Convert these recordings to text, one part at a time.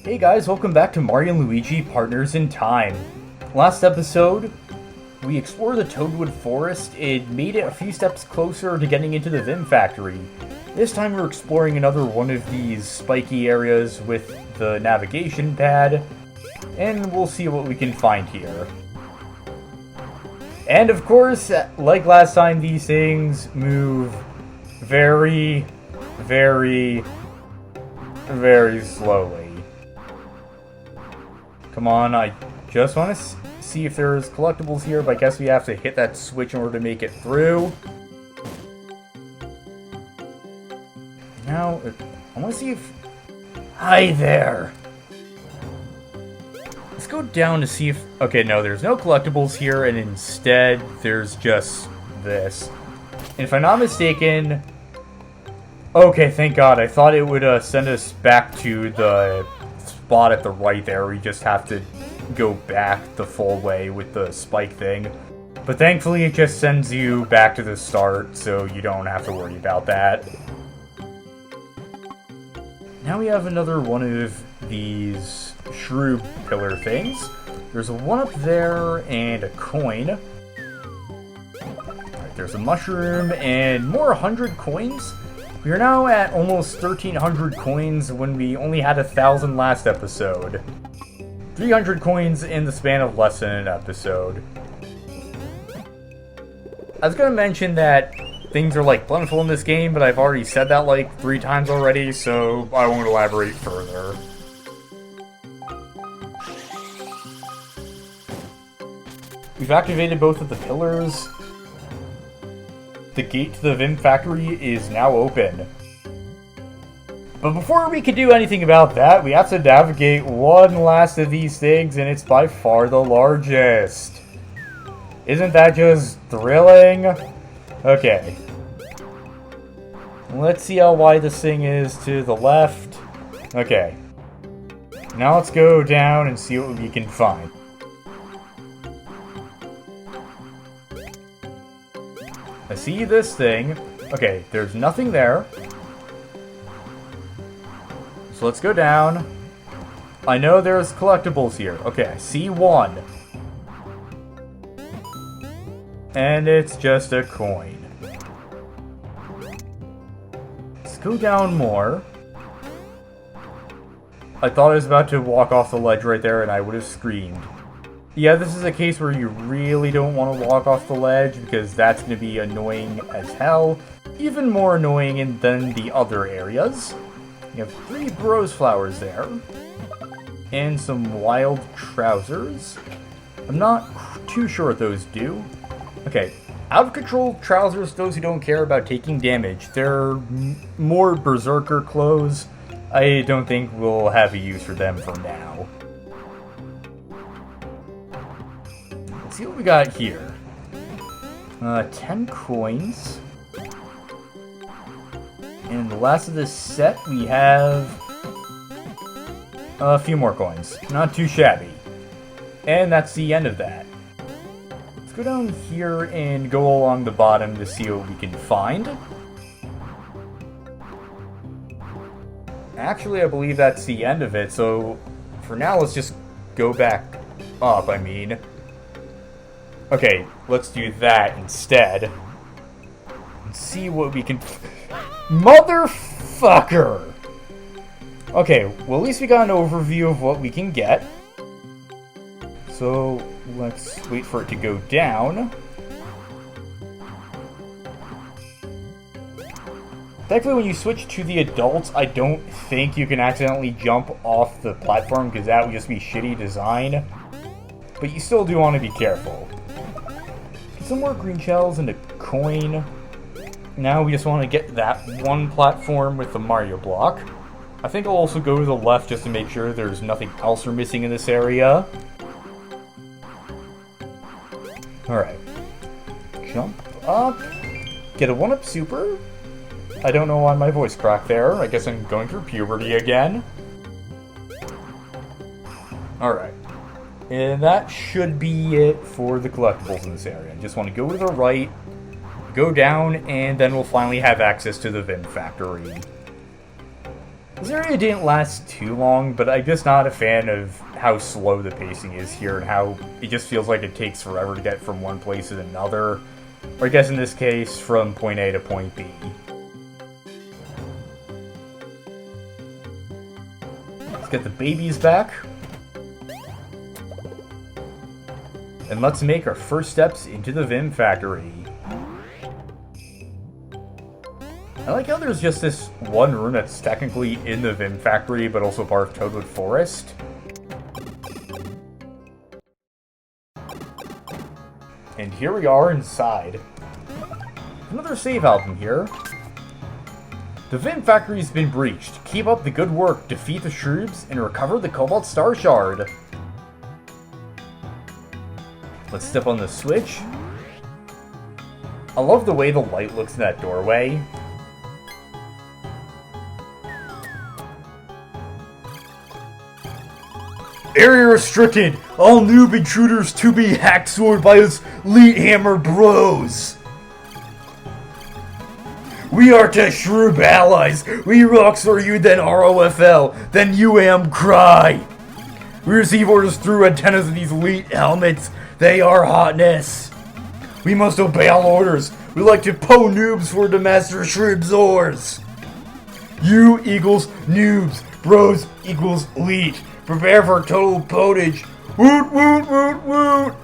Hey guys, welcome back to Mario and Luigi Partners in Time. Last episode, we explored the Toadwood Forest and made it a few steps closer to getting into the Vim Factory. This time we're exploring another one of these spiky areas with the navigation pad, and we'll see what we can find here. And of course, like last time, these things move very slowly. Come on, I just want to see if there's collectibles here, but I guess we have to hit that switch in order to make it through. Now, I want to see if... Hi there! Let's go down to see if... Okay, no, there's no collectibles here, and instead, there's just this. And if I'm not mistaken... Okay, thank God. I thought it would send us back to the spot at the right there. We just have to go back the full way with the spike thing. But thankfully, it just sends you back to the start, so you don't have to worry about that. Now we have another one of these shrew pillar things. There's a one up there and a coin. Alright, there's a mushroom and more 100 coins. We are now at almost 1,300 coins when we only had 1,000 last episode. 300 coins in the span of less than an episode. I was going to mention that things are like plentiful in this game, but I've already said that like 3 times already, so I won't elaborate further. We've activated both of the pillars. The gate to the Vim Factory is now open. But before we can do anything about that, we have to navigate one last of these things, and it's by far the largest. Isn't that just thrilling? Okay. Let's see how wide this thing is to the left. Okay. Now let's go down and see what we can find. I see this thing. Okay, there's nothing there. So let's go down. I know there's collectibles here. Okay, I see one. And it's just a coin. Let's go down more. I thought I was about to walk off the ledge right there and I would have screamed. Yeah, this is a case where you really don't want to walk off the ledge because that's going to be annoying as hell. Even more annoying than the other areas. You have 3 Bros flowers there. And some wild trousers. I'm not too sure what those do. Okay, out of control trousers, those who don't care about taking damage. They're more berserker clothes. I don't think we'll have a use for them for now. Let's see what we got here. 10 coins. And the last of this set, we have a few more coins. Not too shabby. And that's the end of that. Let's go down here and go along the bottom to see what we can find. Actually, I believe that's the end of it, so for now, let's just go back up, I mean. Okay, let's do that instead. And see what we can... Motherfucker! Okay, well at least we got an overview of what we can get. So, let's wait for it to go down. Technically, when you switch to the adults, I don't think you can accidentally jump off the platform, because that would just be shitty design. But you still do want to be careful. Get some more green shells and a coin. Now we just want to get that one platform with the Mario block. I think I'll also go to the left just to make sure there's nothing else we're missing in this area. Alright. Jump up. Get a 1-up super. I don't know why my voice cracked there. I guess I'm going through puberty again. Alright. And that should be it for the collectibles in this area. I just want to go to the right, go down, and then we'll finally have access to the Vim Factory. This area didn't last too long, but I'm just not a fan of how slow the pacing is here and how it just feels like it takes forever to get from one place to another. Or I guess in this case, from point A to point B. Let's get the babies back. And let's make our first steps into the Vim Factory. I like how there's just this one room that's technically in the Vim Factory, but also part of Toadwood Forest. And here we are inside. Another save album here. The Vim Factory's been breached. Keep up the good work, defeat the Shroobs, and recover the Cobalt Star Shard. Let's step on the switch. I love the way the light looks in that doorway. Area restricted! All noob intruders to be hacked sword by us Elite Hammer bros! We are to Shroob allies! We Rockstar you, then ROFL, then UAM cry! We receive orders through antennas of these elite helmets. They are hotness! We must obey all orders! We like to po noobs for the Master Shroob Zors! U equals noobs, bros equals elite. Prepare for total potage. Woot woot woot woot!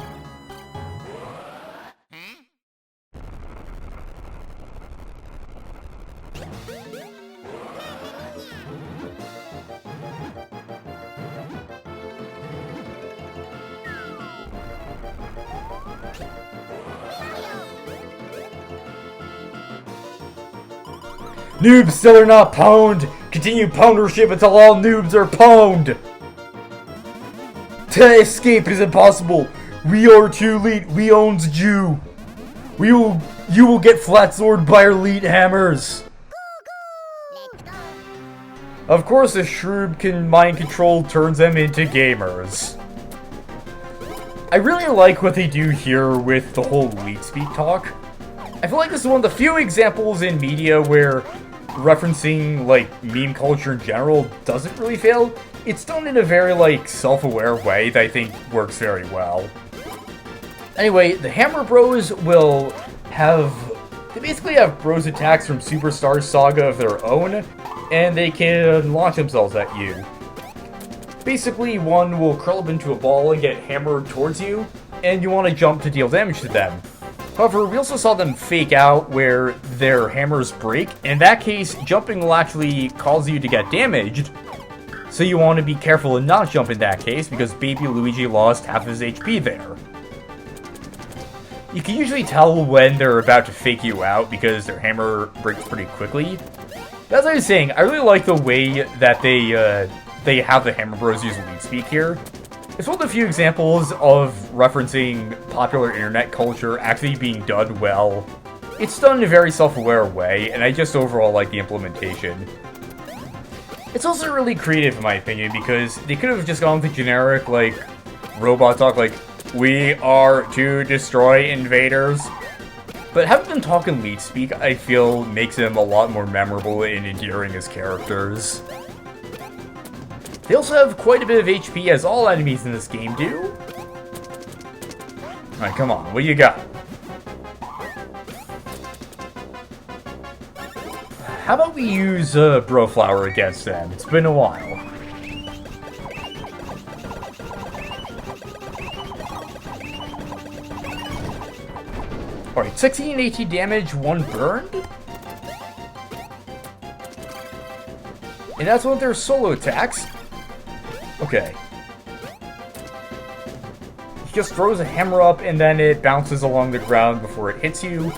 Noobs still are not pwned! Continue poundership until all noobs are pwned! To escape is impossible! We are too elite, we owns Jew! You will get flat sword by our elite hammers! Of course a Shroob can mind control turns them into gamers. I really like what they do here with the whole elite speak talk. I feel like this is one of the few examples in media where referencing, like, meme culture in general doesn't really fail. It's done in a very, like, self-aware way that I think works very well. Anyway, the Hammer Bros will have... They basically have bros attacks from Superstar Saga of their own, and they can launch themselves at you. Basically, one will curl up into a ball and get hammered towards you, and you want to jump to deal damage to them. However, we also saw them fake out where their hammers break. In that case, jumping will actually cause you to get damaged. So you want to be careful and not jump in that case, because baby Luigi lost half his HP there. You can usually tell when they're about to fake you out, because their hammer breaks pretty quickly. But as I was saying, I really like the way that they have the Hammer Bros use lead speak here. It's one of the few examples of referencing popular internet culture actually being done well. It's done in a very self-aware way, and I just overall like the implementation. It's also really creative in my opinion, because they could have just gone with the generic, like, robot talk, like, we are to destroy invaders. But having them talk in lead speak, I feel, makes them a lot more memorable and endearing as characters. They also have quite a bit of HP, as all enemies in this game do. Alright, come on, what do you got? How about we use Bro Flower against them? It's been a while. Alright, 16 AT damage, 1 burned? And that's one of their solo attacks. Okay. He just throws a hammer up and then it bounces along the ground before it hits you.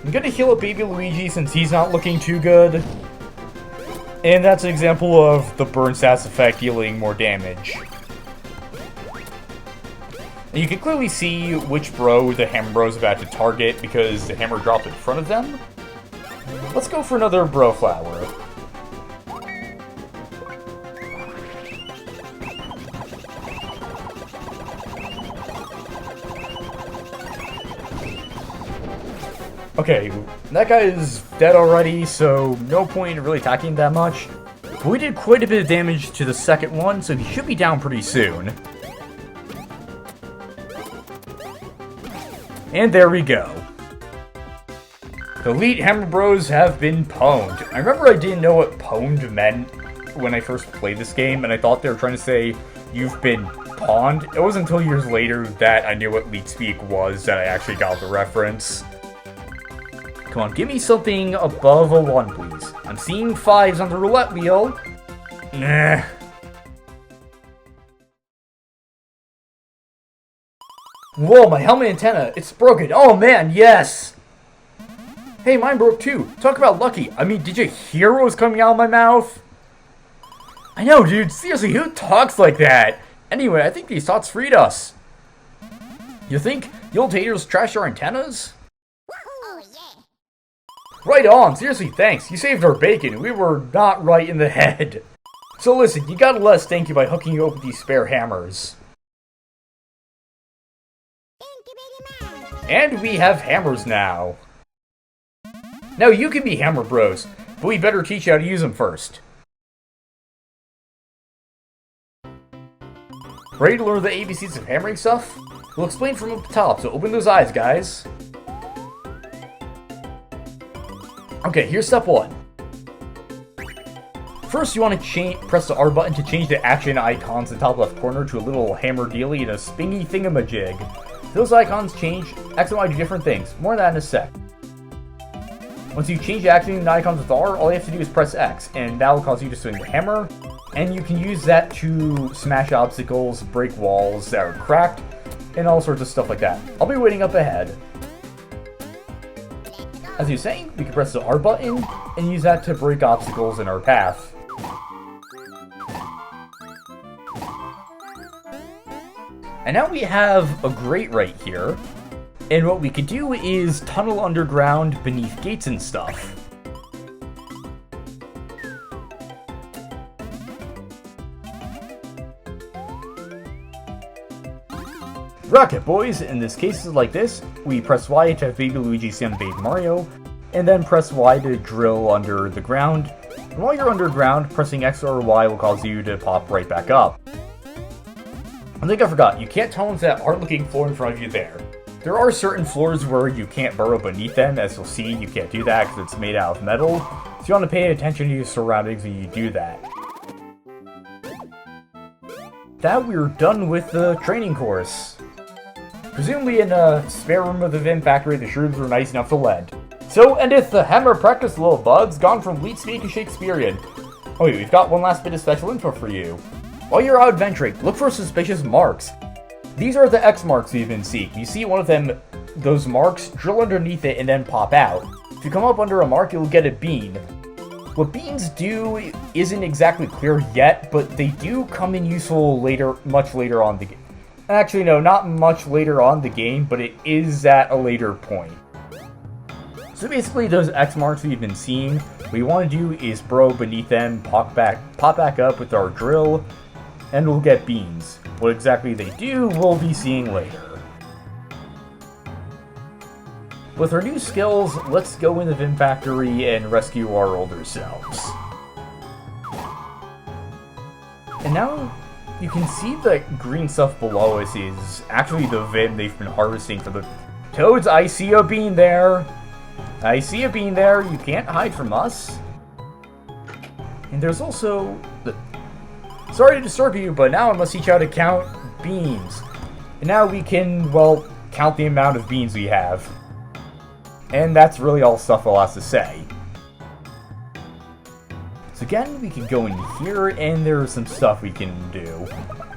I'm gonna heal up baby Luigi since he's not looking too good. And that's an example of the burn stats effect dealing more damage. And you can clearly see which bro the Hammer Bro is about to target because the hammer dropped in front of them. Let's go for another Bro Flower. Okay, that guy is dead already, so no point in really attacking that much. But we did quite a bit of damage to the second one, so he should be down pretty soon. And there we go. The Elite Hammer Bros have been pwned. I remember I didn't know what pwned meant when I first played this game, and I thought they were trying to say, you've been pawned. It wasn't until years later that I knew what leet speak was that I actually got the reference. Come on, give me something above a 1, please. I'm seeing 5s on the roulette wheel. Nah. Whoa, my helmet antenna, it's broken. Oh man, yes! Hey, mine broke too. Talk about lucky. I mean, did you hear what was coming out of my mouth? I know, dude. Seriously, who talks like that? Anyway, I think these thoughts freed us. You think the old haters trash our antennas? Oh, yeah. Right on. Seriously, thanks. You saved our bacon. We were not right in the head. So listen, you gotta let us thank you by hooking you up with these spare hammers. And we have hammers now. Now you can be Hammer Bros, but we better teach you how to use them first. Ready to learn the ABCs of hammering stuff? We'll explain from up top, so open those eyes, guys. Okay, here's step 1. First, you want to press the R button to change the action icons in the top left corner to a little hammer dealy and a spingy thingamajig. Those icons change, X and Y do different things. More on that in a sec. Once you change the action icons with R, all you have to do is press X, and that will cause you to swing the hammer, and you can use that to smash obstacles, break walls that are cracked, and all sorts of stuff like that. I'll be waiting up ahead. As you were saying, we can press the R button, and use that to break obstacles in our path. And now we have a grate right here. And what we could do is tunnel underground beneath gates and stuff. Rocket boys! In this case, like this. We press Y to have Baby Luigi stand Baby Mario, and then press Y to drill under the ground. And while you're underground, pressing X or Y will cause you to pop right back up. I think I forgot, you can't tunnel into that hard-looking floor in front of you there. There are certain floors where you can't burrow beneath them, as you'll see, you can't do that because it's made out of metal, so you want to pay attention to your surroundings when you do that. That we're done with the training course. Presumably in a spare room of the Vim Factory, the shrooms were nice enough to lend. So endeth the hammer practice, little bugs, gone from leet speak to Shakespearean. Oh wait, we've got one last bit of special info for you. While you're out adventuring, look for suspicious marks. These are the X marks we've been seeking. You see one of them, those marks, drill underneath it and then pop out. If you come up under a mark, you'll get a bean. What beans do isn't exactly clear yet, but they do come in useful later, much later on the game. Actually, no, not much later on the game, but it is at a later point. So basically, those X marks we've been seeing, what we want to do is burrow beneath them, pop back up with our drill, and we'll get beans. What exactly they do, we'll be seeing later. With our new skills, let's go in the Vim Factory and rescue our older selves. And now, you can see the green stuff below us is actually the Vim they've been harvesting for the Toads. I see a bean there. I see a bean there. You can't hide from us. And there's also the... Sorry to disturb you, but now I must teach you how to count beans. And now we can, well, count the amount of beans we have. And that's really all stuff I'll have to say. So again, we can go in here, and there's some stuff we can do.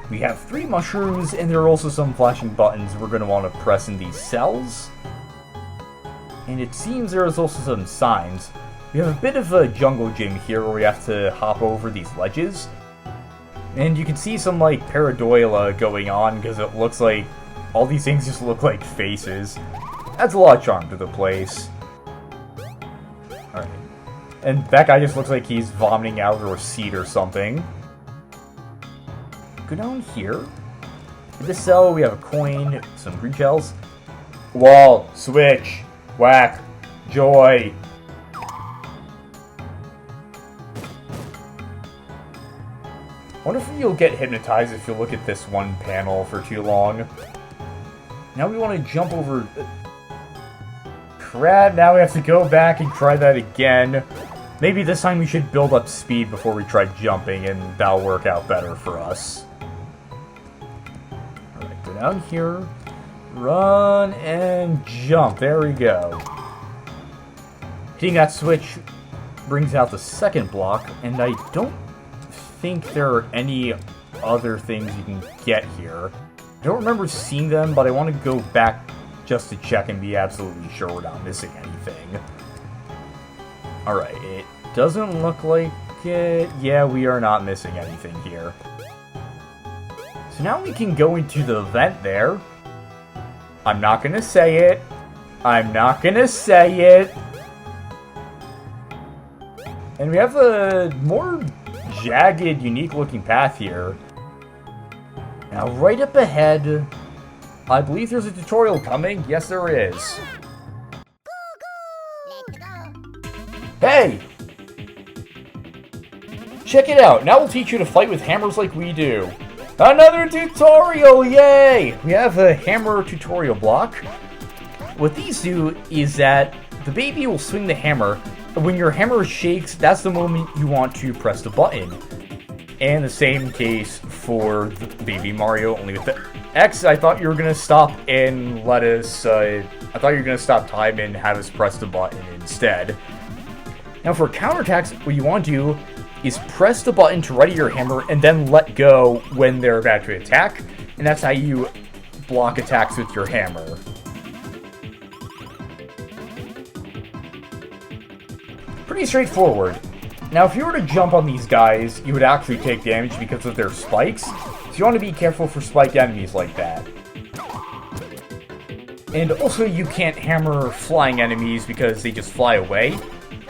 We have 3 mushrooms, and there are also some flashing buttons we're going to want to press in these cells. And it seems there's also some signs. We have a bit of a jungle gym here where we have to hop over these ledges. And you can see some, like, pareidolia going on, because it looks like all these things just look like faces. Adds a lot of charm to the place. Alright. And that guy just looks like he's vomiting out of a seat or something. Go down here. In this cell, we have a coin, some green shells. Wall, switch, whack, wonder if you'll get hypnotized if you look at this one panel for too long. Now we want to jump over... Crap, now we have to go back and try that again. Maybe this time we should build up speed before we try jumping, and that'll work out better for us. Alright, go down here. Run and jump. There we go. Hitting that switch brings out the second block, and I don't think there are any other things you can get here. I don't remember seeing them, but I want to go back just to check and be absolutely sure we're not missing anything. Alright, it doesn't look like it. Yeah, we are not missing anything here. So now we can go into the vent there. I'm not gonna say it. I'm not gonna say it. And we have a more jagged, unique-looking path here. Now, right up ahead, I believe there's a tutorial coming. Yes, there is. Hey! Check it out. Now we'll teach you to fight with hammers like we do. Another tutorial! Yay! We have a hammer tutorial block. What these do is that the baby will swing the hammer. When your hammer shakes, that's the moment you want to press the button. And the same case for the Baby Mario, only with the X. I thought you were gonna stop and let us, I thought you were gonna stop time and have us press the button instead. Now for counterattacks, what you want to do is press the button to ready your hammer and then let go when they're about to attack. And that's how you block attacks with your hammer. Pretty straightforward. Now, if you were to jump on these guys, you would actually take damage because of their spikes. So you want to be careful for spiked enemies like that. And also, you can't hammer flying enemies because they just fly away.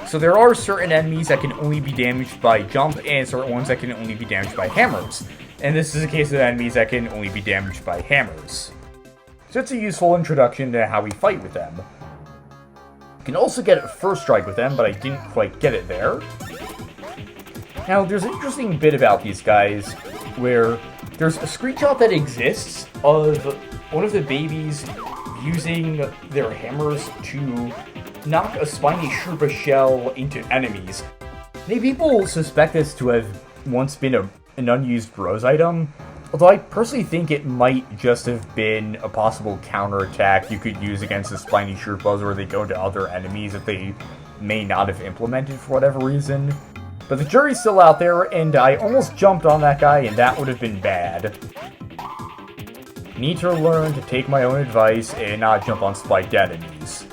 So there are certain enemies that can only be damaged by jump, and certain ones that can only be damaged by hammers. And this is a case of enemies that can only be damaged by hammers. So it's a useful introduction to how we fight with them. You can also get a first strike with them, but I didn't quite get it there. Now, there's an interesting bit about these guys, where there's a screenshot that exists of one of the babies using their hammers to knock a spiny Sherpa shell into enemies. Many people suspect this to have once been an unused bros item, although I personally think it might just have been a possible counterattack you could use against the spiny Sherpas where they go to other enemies that they may not have implemented for whatever reason. But the jury's still out there, and I almost jumped on that guy, and that would have been bad. Need to learn to take my own advice and not jump on spiked enemies.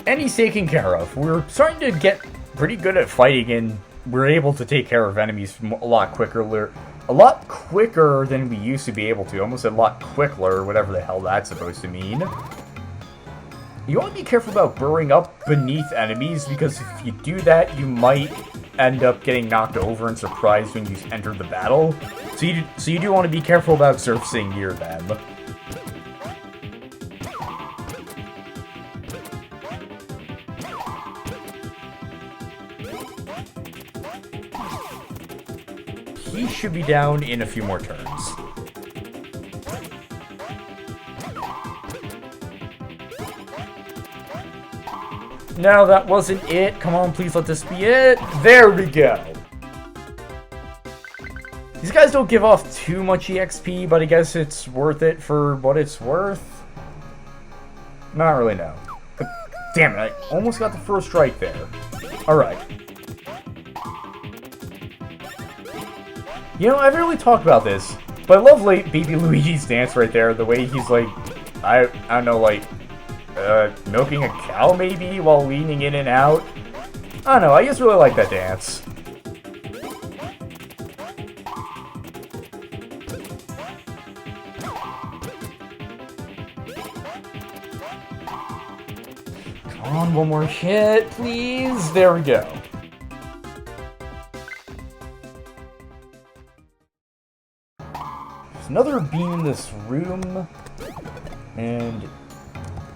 And he's taken care of. We're starting to get pretty good at fighting, and we're able to take care of enemies a lot quicker than we used to be able to. Almost a lot quicker, whatever the hell that's supposed to mean. You want to be careful about burrowing up beneath enemies, because if you do that, you might end up getting knocked over and surprised when you enter the battle. So you do want to be careful about surfacing near them. He should be down in a few more turns. No, that wasn't it. Come on, please let this be it. There we go. These guys don't give off too much EXP, but I guess it's worth it for what it's worth. Not really, no. But, damn it, I almost got the first strike there. Alright. You know, I haven't really talked about this, but I love Baby Luigi's dance right there. The way he's like, I don't know, like, milking a cow maybe while leaning in and out. I don't know, I just really like that dance. Come on, one more hit, please. There we go. There's another beam in this room, and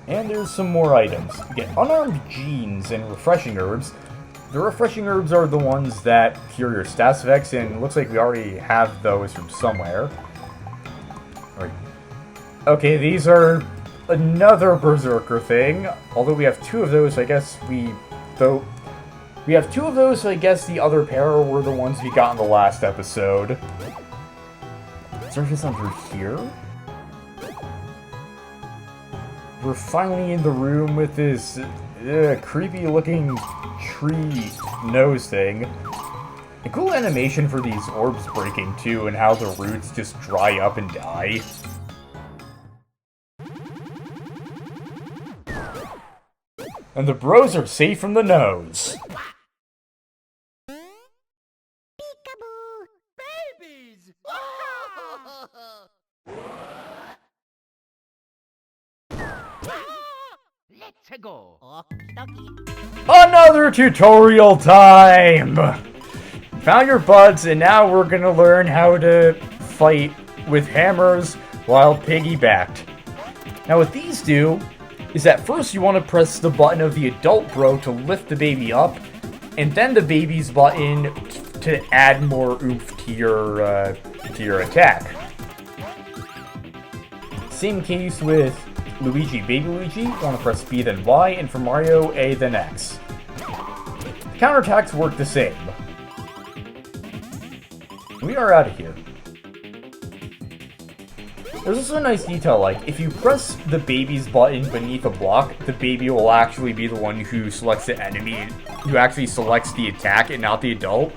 And there's some more items. We get unarmed genes and refreshing herbs. The refreshing herbs are the ones that cure your stats effects, and it looks like we already have those from somewhere. Alright. Okay, these are another Berserker thing. Although we have two of those, I guess we have two of those, so I guess the other pair were the ones we got in the last episode. Surface under here? We're finally in the room with this creepy looking tree nose thing. A cool animation for these orbs breaking too, and how the roots just dry up and die. And the bros are safe from the nose. Peekaboo! Babies! Let's go. Another tutorial time! Found your buds, and now we're gonna learn how to fight with hammers while piggybacked. Now what these do is that first you want to press the button of the adult bro to lift the baby up, and then the baby's button to add more oomph to your attack. Same case with Luigi, Baby Luigi, you want to press B then Y, and for Mario, A then X. The counterattacks work the same. We are out of here. There's also a nice detail, like, if you press the baby's button beneath a block, the baby will actually be the one who selects the enemy, who actually selects the attack and not the adult.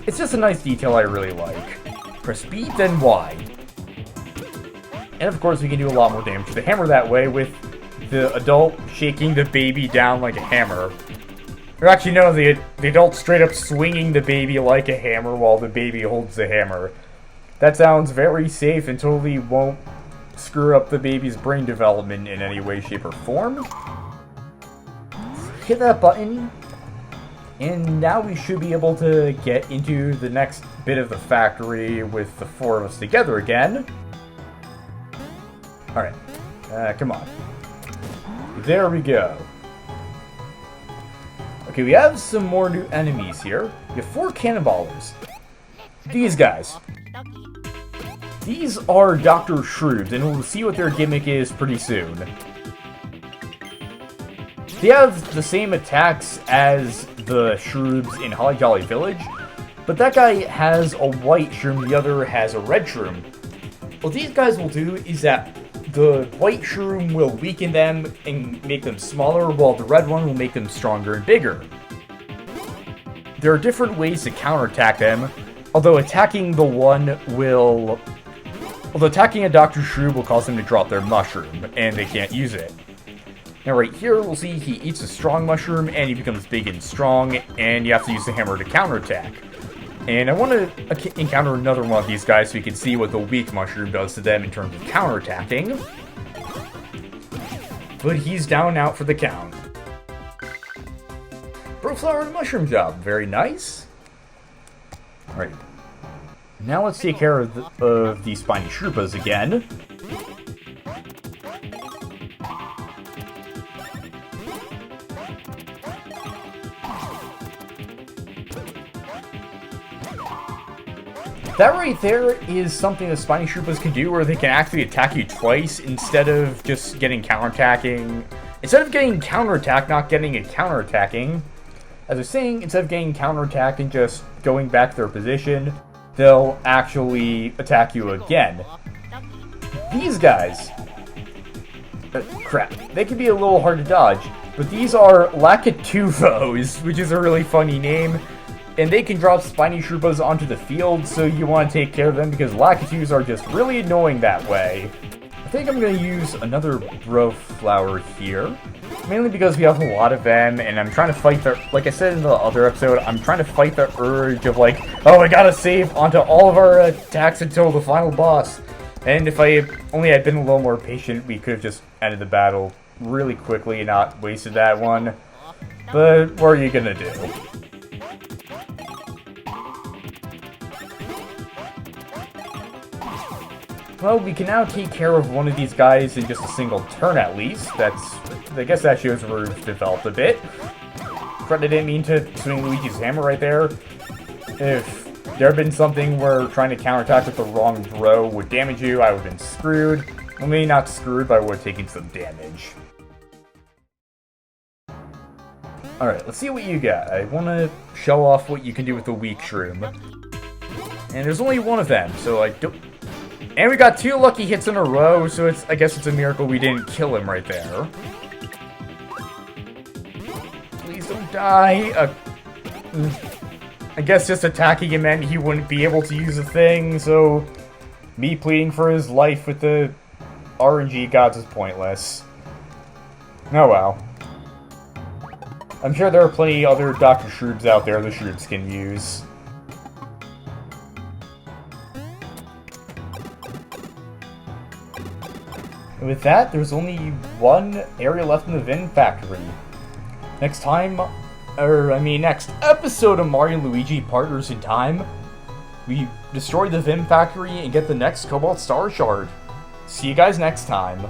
It's just a nice detail I really like. Press B, then Y. And of course we can do a lot more damage to the hammer that way with the adult shaking the baby down like a hammer. Or actually no, the adult straight up swinging the baby like a hammer while the baby holds the hammer. That sounds very safe and totally won't screw up the baby's brain development in any way, shape, or form. Hit that button, and now we should be able to get into the next bit of the factory with the four of us together again. Alright, come on. There we go. Okay, we have some more new enemies here. We have 4 cannonballers. These guys. These are Dr. Shrooms, and we'll see what their gimmick is pretty soon. They have the same attacks as the Shrooms in Holly Jolly Village, but that guy has a white shroom, the other has a red shroom. What these guys will do is that the white shroom will weaken them and make them smaller, while the red one will make them stronger and bigger. There are different ways to counterattack them, although attacking attacking a Dr. Shroom will cause them to drop their mushroom, and they can't use it. Now right here, we'll see he eats a strong mushroom, and he becomes big and strong, and you have to use the hammer to counterattack. And I want to encounter another one of these guys so we can see what the weak mushroom does to them in terms of counterattacking. But he's down and out for the count. Bro flower and mushroom job, very nice. Alright. Now let's take care of the spiny Shroopas again. That right there is something the Spiny Shroopas can do, where they can actually attack you twice instead of just getting counterattacking. Instead of getting counterattack, not getting a counterattacking. As I was saying, instead of getting counterattacked and just going back to their position, they'll actually attack you again. These guys, crap, they can be a little hard to dodge, but these are Lakatuvos, which is a really funny name. And they can drop Spiny Shroopas onto the field, so you want to take care of them because Lakitus are just really annoying that way. I think I'm going to use another Bro Flower here, mainly because we have a lot of them, and I'm trying to fight the, like I said in the other episode, I'm trying to fight the urge of like, oh, I gotta save onto all of our attacks until the final boss. And if I only had been a little more patient, we could have just ended the battle really quickly and not wasted that one. But what are you gonna do? Well, we can now take care of one of these guys in just a single turn at least. That's I guess that shows Rouge developed a bit. Fred, I didn't mean to swing Luigi's hammer right there. If there had been something where trying to counterattack with the wrong throw would damage you, I would have been screwed. Well, maybe not screwed, but I would have taken some damage. Alright, let's see what you got. I want to show off what you can do with the weak shroom. And there's only one of them, so I don't... And we got 2 lucky hits in a row, so I guess it's a miracle we didn't kill him right there. Please don't die. I guess just attacking him meant he wouldn't be able to use a thing, so... Me pleading for his life with the RNG gods is pointless. Oh well. I'm sure there are plenty other Dr. Shroobs out there the Shroobs can use. And with that, there's only one area left in the Vim Factory. Next episode of Mario and Luigi Partners in Time, we destroy the Vim Factory and get the next Cobalt Star Shard. See you guys next time.